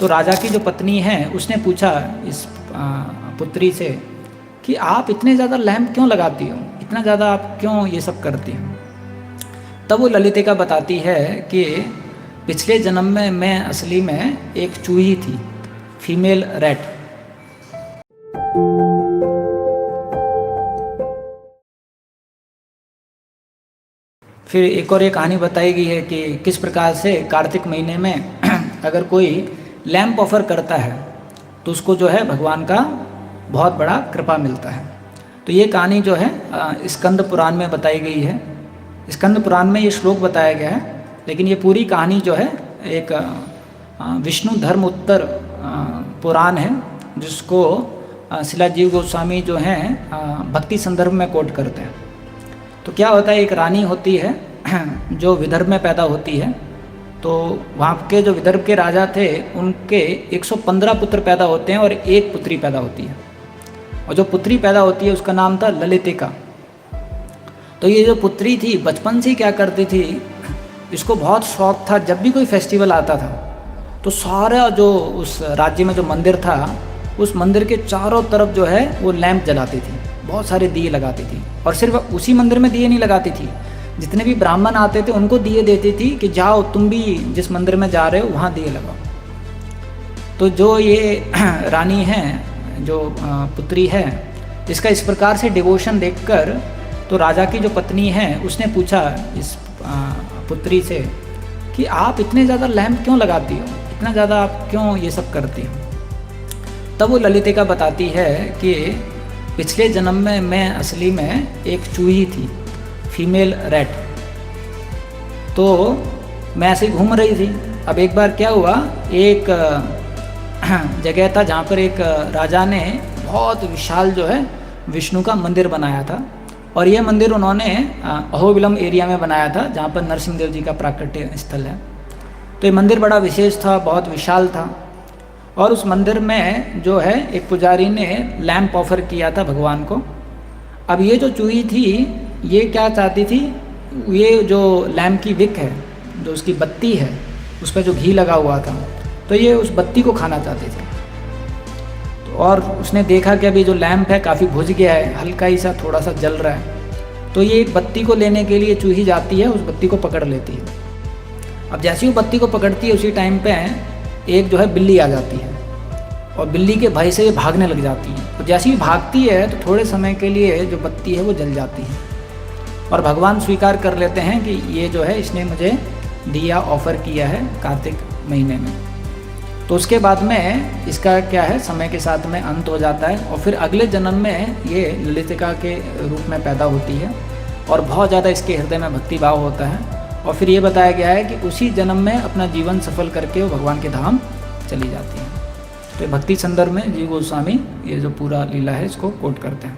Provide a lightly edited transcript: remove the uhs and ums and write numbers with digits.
तो राजा की जो पत्नी है उसने पूछा इस पुत्री से कि आप इतने ज़्यादा लैंप क्यों लगाती हो, इतना ज़्यादा आप क्यों ये सब करती हो। तब वो ललितिका बताती है कि पिछले जन्म में मैं असली में एक चूही थी, फीमेल रैट। फिर एक और ये कहानी बताई गई है कि किस प्रकार से कार्तिक महीने में अगर कोई लैंप ऑफर करता है तो उसको जो है भगवान का बहुत बड़ा कृपा मिलता है। तो ये कहानी जो है स्कंद पुराण में बताई गई है। स्कंद पुराण में ये श्लोक बताया गया है, लेकिन ये पूरी कहानी जो है एक विष्णु धर्म उत्तर पुराण है, जिसको शिला जीव गोस्वामी जो हैं भक्ति संदर्भ में कोट करते हैं। तो क्या होता है, एक रानी होती है जो विदर्भ में पैदा होती है। तो वहाँ के जो विदर्भ के राजा थे उनके 115 पुत्र पैदा होते हैं और एक पुत्री पैदा होती है, और जो पुत्री पैदा होती है उसका नाम था ललितिका। तो ये जो पुत्री थी बचपन से क्या करती थी, इसको बहुत शौक था, जब भी कोई फेस्टिवल आता था तो सारा जो उस राज्य में जो मंदिर था उस मंदिर के चारों तरफ जो है वो लैंप जलाती थी, बहुत सारे दिए लगाती थी। और सिर्फ उसी मंदिर में दिए नहीं लगाती थी, जितने भी ब्राह्मण आते थे उनको दिए देती थी कि जाओ तुम भी जिस मंदिर में जा रहे हो वहाँ दिए लगाओ। तो जो ये रानी है, जो पुत्री है, इसका इस प्रकार से डिवोशन देखकर तो राजा की जो पत्नी है उसने पूछा इस पुत्री से कि आप इतने ज़्यादा लैंप क्यों लगाती हो, इतना ज़्यादा आप क्यों ये सब करती हो। तब वो ललितिका बताती है कि पिछले जन्म में मैं असली में एक चूही थी, फीमेल रैट। तो मैं ऐसे ही घूम रही थी। अब एक बार क्या हुआ, एक जगह था जहाँ पर एक राजा ने बहुत विशाल जो है विष्णु का मंदिर बनाया था, और यह मंदिर उन्होंने अहोबिलम एरिया में बनाया था जहाँ पर नरसिंह देव जी का प्राकट्य स्थल है। तो ये मंदिर बड़ा विशेष था, बहुत विशाल था, और उस मंदिर में जो है एक पुजारी ने लैंप ऑफर किया था भगवान को। अब ये जो चूही थी ये क्या चाहती थी, ये जो लैंप की विक है, जो उसकी बत्ती है, उस पर जो घी लगा हुआ था, तो ये उस बत्ती को खाना चाहती थी। तो और उसने देखा कि अभी जो लैंप है काफ़ी बुझ गया है, हल्का ही सा थोड़ा सा जल रहा है। तो ये बत्ती को लेने के लिए चूही जाती है, उस बत्ती को पकड़ लेती है। अब जैसे वो बत्ती को पकड़ती है उसी टाइम पे एक जो है बिल्ली आ जाती है, और बिल्ली के भय से ये भागने लग जाती है। तो जैसे ही भागती है तो थोड़े समय के लिए जो बत्ती है वो जल जाती है, और भगवान स्वीकार कर लेते हैं कि ये जो है इसने मुझे दिया ऑफर किया है कार्तिक महीने में। तो उसके बाद में इसका क्या है, समय के साथ में अंत हो जाता है, और फिर अगले जन्म में ये ललितिका के रूप में पैदा होती है, और बहुत ज़्यादा इसके हृदय में भक्ति भाव होता है। और फिर ये बताया गया है कि उसी जन्म में अपना जीवन सफल करके वो भगवान के धाम चली जाती है। तो भक्ति संदर्भ में जीव गोस्वामी ये जो पूरा लीला है इसको कोट करते हैं।